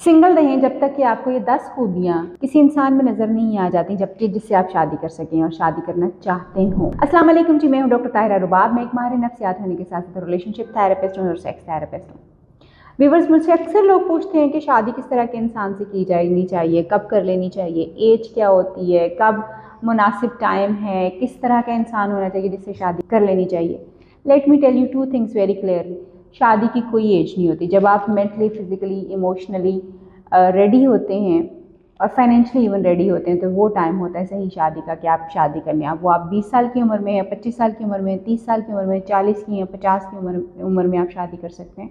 Single रहें जब तक कि आपको ये 10 खूबियाँ किसी इंसान में नज़र नहीं आ जाती जबकि जिससे आप शादी कर सकें और शादी करना चाहते हो। अस्सलाम वालेकुम जी, मैं हूँ डॉक्टर ताहिरा रुबाब। मैं एक माहिर नफ्सियात होने के साथ साथ रिलेशनशिप थेरेपिस्ट और सेक्स थेरेपिस्ट हूँ। व्यूअर्स, मुझसे अक्सर लोग पूछते हैं कि शादी किस तरह के इंसान से की जानी चाहिए, कब कर लेनी चाहिए, एज क्या होती है, कब मुनासिब टाइम है, किस तरह का इंसान होना चाहिए जिससे शादी कर लेनी चाहिए। Let me tell you two things very clearly. शादी की कोई एज नहीं होती। जब आप मेंटली, फिजिकली, इमोशनली रेडी होते हैं और फाइनेंशियली इवन रेडी होते हैं तो वो टाइम होता है सही शादी का कि आप शादी कर लें। आप 20 साल की उम्र में हैं, 25 साल की उम्र में, 30 साल की उम्र में, 40 की हैं, 50 की उम्र में आप शादी कर सकते हैं।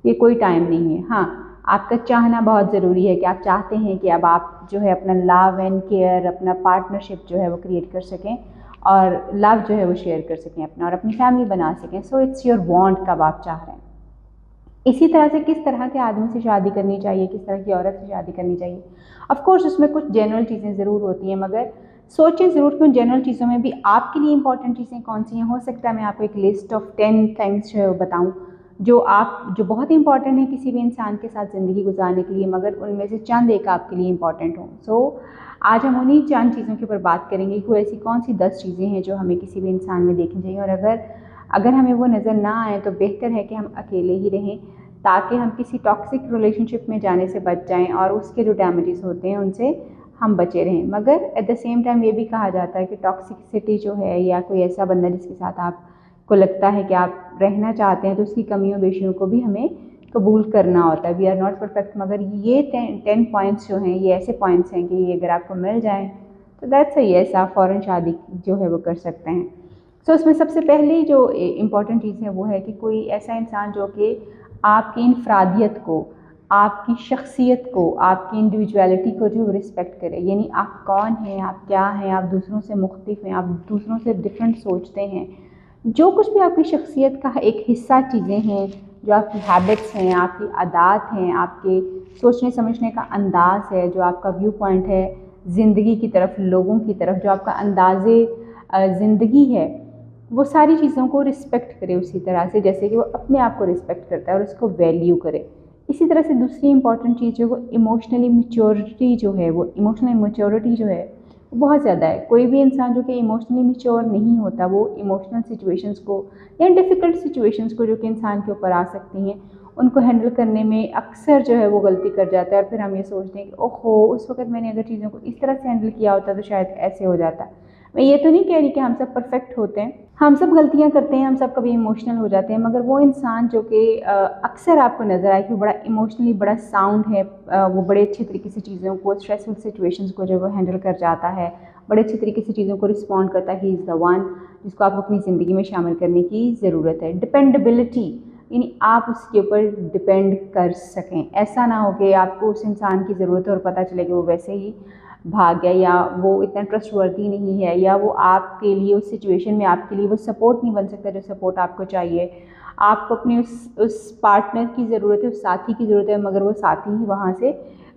ये कोई टाइम नहीं है। हाँ, आपका चाहना बहुत ज़रूरी है कि आप चाहते हैं कि अब आप जो है अपना लव एंड केयर, अपना पार्टनरशिप जो है वो क्रिएट कर सकें और लव जो है वो शेयर कर सकें अपना और अपनी फैमिली बना सकें। सो इट्स योर वांट, कब आप चाह रहे हैं। इसी तरह से किस तरह के आदमी से शादी करनी चाहिए, किस तरह की औरत से शादी करनी चाहिए। ऑफ कोर्स उसमें कुछ जनरल चीज़ें ज़रूर होती हैं, मगर सोचें ज़रूर कि उन जनरल चीज़ों में भी आपके लिए इंपॉर्टेंट चीज़ें कौन सी हैं। हो सकता है मैं आपको एक लिस्ट ऑफ 10 थिंग्स जो है बताऊँ जो बहुत इंपॉर्टेंट है किसी भी इंसान के साथ ज़िंदगी गुजारने के लिए, मगर उनमें से चंद एक आपके लिए इंपॉर्टेंट हों। सो आज हम उन्हीं चंद चीज़ों के ऊपर बात करेंगे कि ऐसी कौन सी 10 चीज़ें हैं जो हमें किसी भी इंसान में देखनी चाहिए, और अगर हमें वो नज़र ना आए तो बेहतर है कि हम अकेले ही रहें ताकि हम किसी टॉक्सिक रिलेशनशिप में जाने से बच जाएं और उसके जो डैमेजेस होते हैं उनसे हम बचे रहें। मगर एट द सेम टाइम ये भी कहा जाता है कि टॉक्सिसिटी जो है या कोई ऐसा बंदा जिसके साथ आपको लगता है कि आप रहना चाहते हैं तो उसकी कमियों बेशियों को भी हमें कबूल करना होता है। वी आर नॉट परफेक्ट, मगर ये 10 पॉइंट्स जो हैं ये ऐसे पॉइंट्स हैं कि ये अगर आपको मिल जाएँ तो दैट्स सही है, आप फ़ौरन शादी जो है वो कर सकते हैं। सो उसमें सबसे पहली जो इम्पॉर्टेंट चीज़ है वो है कि कोई ऐसा इंसान जो कि आपकी इनफरादियत को, आपकी शख्सियत को, आपकी इंडिविजुअलिटी को जो रिस्पेक्ट करे। यानी आप कौन हैं, आप क्या हैं, आप दूसरों से मुख्तलिफ हैं, आप दूसरों से डिफरेंट सोचते हैं। जो कुछ भी आपकी शख्सियत का एक हिस्सा चीज़ें हैं, जो आपकी हैबिट्स हैं, आपकी आदात हैं, आपके सोचने समझने का अंदाज़ है, जो आपका व्यू पॉइंट है ज़िंदगी की तरफ, लोगों की तरफ, जो आपका अंदाज़े ज़िंदगी है, वो सारी चीज़ों को रिस्पेक्ट करे उसी तरह से जैसे कि वो अपने आप को रिस्पेक्ट करता है और उसको वैल्यू करे। इसी तरह से दूसरी इंपॉर्टेंट चीज़ जो वो इमोशनल मैच्योरिटी जो है वो बहुत ज़्यादा है। कोई भी इंसान जो कि इमोशनली मैच्योर नहीं होता वो इमोशनल सिचुएशंस को या डिफ़िकल्ट सिचुएशंस को जो कि इंसान के ऊपर आ सकती हैं उनको हैंडल करने में अक्सर जो है वो गलती कर जाता है और फिर हम ये सोचते हैं कि ओहो, उस वक्त मैंने अगर चीज़ों को इस तरह से हैंडल किया होता तो शायद ऐसे हो जाता। मैं ये तो नहीं कह रही कि हम सब परफेक्ट होते हैं, हम सब गलतियां करते हैं, हम सब कभी इमोशनल हो जाते हैं, मगर वो इंसान जो कि अक्सर आपको नज़र आए कि वो बड़ा इमोशनली बड़ा साउंड है, वो बड़े अच्छे तरीके से चीज़ों को, स्ट्रेसफुल सिचुएशंस को जो वो हैंडल कर जाता है, बड़े अच्छे तरीके से चीज़ों को रिस्पॉन्ड करता है। ही इज़ द वन जिसको आपको अपनी ज़िंदगी में शामिल करने की ज़रूरत है। डिपेंडेबिलिटी, यानी आप उसके ऊपर डिपेंड कर सकें। ऐसा ना हो कि आपको उस इंसान की ज़रूरत है और पता चले कि वो वैसे ही भाग गया या वो इतना ट्रस्टवर्दी नहीं है या वो आपके लिए उस सिचुएशन में आपके लिए वो सपोर्ट नहीं बन सकता जो सपोर्ट आपको चाहिए। आपको अपने उस पार्टनर की ज़रूरत है, उस साथी की ज़रूरत है, मगर वो साथी ही वहाँ से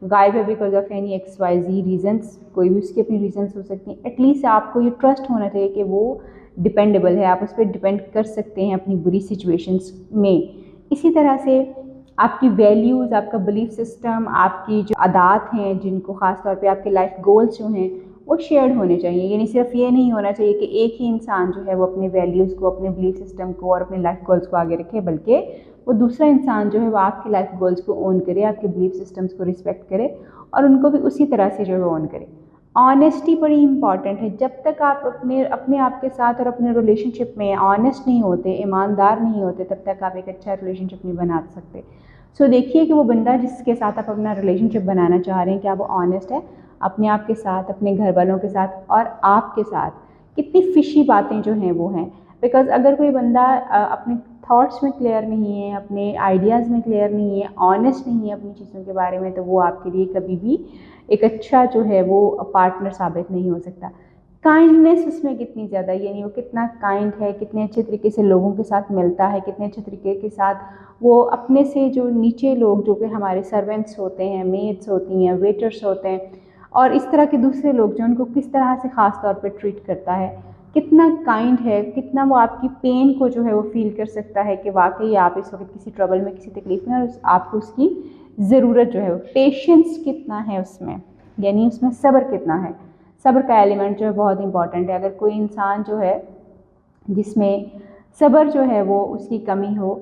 गायब है because of any XYZ reasons. कोई भी उसकी अपनी रीज़न्स हो सकती हैं। एटलीस्ट आपको ये ट्रस्ट होना चाहिए कि वो डिपेंडेबल है, आप उस पर डिपेंड कर सकते हैं अपनी बुरी सिचुएशंस में। इसी तरह से आपकी वैल्यूज़, आपका बिलीफ सिस्टम, आपकी जो आदात हैं जिनको ख़ास तौर पे आपके लाइफ गोल्स जो हैं वो शेयर्ड होने चाहिए। यानी सिर्फ ये नहीं होना चाहिए कि एक ही इंसान जो है वो अपने वैल्यूज़ को, अपने बिलीफ सिस्टम को और अपने लाइफ गोल्स को आगे रखे, बल्कि वो दूसरा इंसान जो है वो आपके लाइफ गोल्स को ओन करे, आपके बिलीफ सिस्टम्स को रिस्पेक्ट करे और उनको भी उसी तरह से जो है ओन करे। ऑनेस्टी बड़ी इंपॉर्टेंट है। जब तक आप अपने आप के साथ और अपने रिलेशनशिप में ऑनेस्ट नहीं होते, ईमानदार नहीं होते, तब तक आप एक अच्छा रिलेशनशिप नहीं बना सकते। सो देखिए कि वो बंदा जिसके साथ आप अपना रिलेशनशिप बनाना चाह रहे हैं क्या वो ऑनेस्ट है अपने आप के साथ, अपने घर वालों के साथ और आपके साथ। कितनी फिशी बातें जो हैं वो हैं। बिकॉज अगर कोई बंदा अपने थॉट्स में क्लियर नहीं है, अपने आइडियाज़ में क्लियर नहीं है, ऑनेस्ट नहीं है अपनी चीज़ों के बारे में, तो वो आपके लिए कभी भी एक अच्छा जो है वो पार्टनर साबित नहीं हो सकता। काइंडनेस उसमें कितनी ज़्यादा, यानी वो कितना काइंड है, कितने अच्छे तरीके से लोगों के साथ मिलता है, कितने अच्छे तरीके के साथ वो अपने से जो नीचे लोग जो कि हमारे सर्वेंट्स होते हैं, मेड्स होती हैं, वेटर्स होते हैं और इस तरह के दूसरे लोग जो उनको किस तरह से ख़ास तौर पे ट्रीट करता है, कितना काइंड है, कितना वो आपकी पेन को जो है वो फील कर सकता है कि वाकई आप इस वक्त किसी ट्रबल में, किसी तकलीफ में और आपको उसकी ضرورت جو ہے پیشنس کتنا ہے اس میں، یعنی اس میں صبر کتنا ہے. صبر کا ایلیمنٹ جو ہے بہت امپورٹنٹ ہے. اگر کوئی انسان جو ہے جس میں صبر جو ہے وہ اس کی کمی ہو،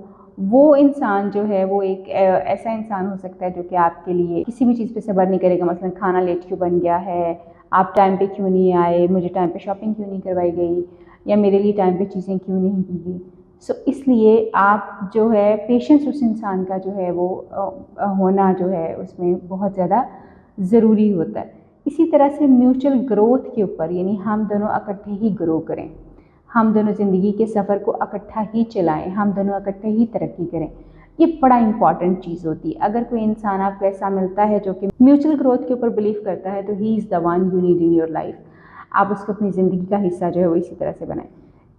وہ انسان جو ہے وہ ایک ایسا انسان ہو سکتا ہے جو کہ آپ کے لیے کسی بھی چیز پہ صبر نہیں کرے گا. مثلا کھانا لیٹ کیوں بن گیا ہے، آپ ٹائم پہ کیوں نہیں آئے، مجھے ٹائم پہ شاپنگ کیوں نہیں کروائی گئی، یا میرے لیے ٹائم پہ چیزیں کیوں نہیں کی گئی. سو اس لیے آپ جو ہے پیشنس اس انسان کا جو ہے وہ ہونا جو ہے اس میں بہت زیادہ ضروری ہوتا ہے. اسی طرح سے میوچل گروتھ کے اوپر، یعنی ہم دونوں اکٹھے ہی گرو کریں، ہم دونوں زندگی کے سفر کو اکٹھا ہی چلائیں، ہم دونوں اکٹھے ہی ترقی کریں. یہ بڑا امپورٹنٹ چیز ہوتی ہے. اگر کوئی انسان آپ کو ایسا ملتا ہے جو کہ میوچل گروتھ کے اوپر بلیو کرتا ہے تو he is the one you need in your life. آپ اس کو اپنی زندگی کا حصہ جو ہے وہ اسی طرح سے بنائیں.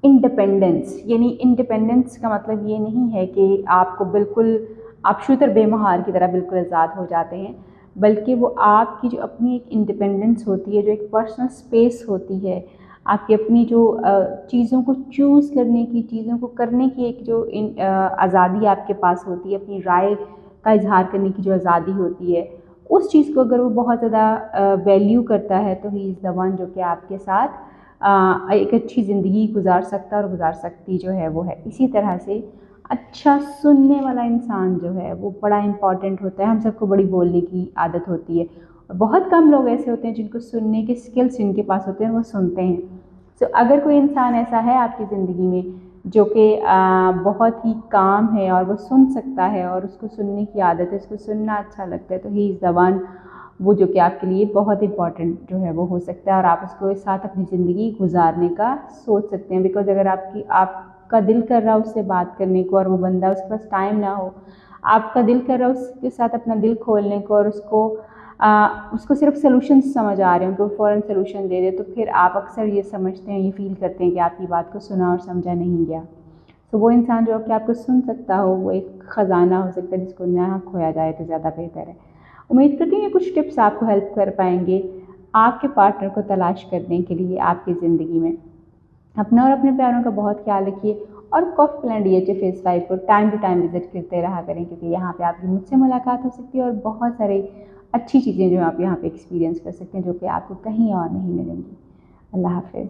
انڈیپینڈنس، یعنی انڈیپینڈنس کا مطلب یہ نہیں ہے کہ آپ کو بالکل آپ شوتر بے مہار کی طرح بالکل آزاد ہو جاتے ہیں، بلکہ وہ آپ کی جو اپنی ایک انڈیپینڈنس ہوتی ہے، جو ایک پرسنل اسپیس ہوتی ہے، آپ کی اپنی جو چیزوں کو چوز کرنے کی، چیزوں کو کرنے کی ایک جو آزادی آپ کے پاس ہوتی ہے، اپنی رائے کا اظہار کرنے کی جو آزادی ہوتی ہے، اس چیز کو اگر وہ بہت زیادہ ویلیو کرتا ہے تو ہی از دا ون جو کہ آپ کے ساتھ ایک اچھی زندگی گزار سکتا اور گزار سکتی جو ہے وہ ہے. اسی طرح سے اچھا سننے والا انسان جو ہے وہ بڑا امپورٹنٹ ہوتا ہے. ہم سب کو بڑی بولنے کی عادت ہوتی ہے، اور بہت کم لوگ ایسے ہوتے ہیں جن کو سننے کے اسکلس جن کے پاس ہوتے ہیں وہ سنتے ہیں. سو اگر کوئی انسان ایسا ہے آپ کی زندگی میں جو کہ بہت ہی کام ہے اور وہ سن سکتا ہے اور اس کو سننے کی عادت ہے، اس کو سننا اچھا لگتا ہے، تو ہی از دا ون وہ جو کہ آپ کے لیے بہت امپورٹنٹ جو ہے وہ ہو سکتا ہے، اور آپ اس کو ساتھ اپنی زندگی گزارنے کا سوچ سکتے ہیں. بیکاز اگر آپ کا دل کر رہا اس سے بات کرنے کو اور وہ بندہ اس کے پاس ٹائم نہ ہو، آپ کا دل کر رہا اس کے ساتھ اپنا دل کھولنے کو اور اس کو صرف سلوشنز سمجھ آ رہے ہیں کہ وہ فوراً سلوشن دے دے، تو پھر آپ اکثر یہ سمجھتے ہیں، یہ فیل کرتے ہیں کہ آپ کی بات کو سنا اور سمجھا نہیں گیا. تو وہ انسان جو کہ آپ کو سن سکتا ہو وہ ایک خزانہ ہو سکتا ہے جس کو نہ کھویا جائے تو زیادہ بہتر ہے. امید کرتی ہوں یہ کچھ ٹپس آپ کو ہیلپ کر پائیں گے آپ کے پارٹنر کو تلاش کرنے کے لیے آپ کی زندگی میں. اپنا اور اپنے پیاروں کا بہت خیال رکھیے، اور کافی پلان DHA فیس 5 کو ٹائم ٹو ٹائم وزٹ کرتے رہا کریں، کیونکہ یہاں پہ آپ کی مجھ سے ملاقات ہو سکتی ہے اور بہت سارے اچھی چیزیں جو آپ یہاں پہ ایکسپیرینس کر سکتے ہیں جو کہ آپ کو کہیں اور نہیں ملیں گی. اللہ حافظ.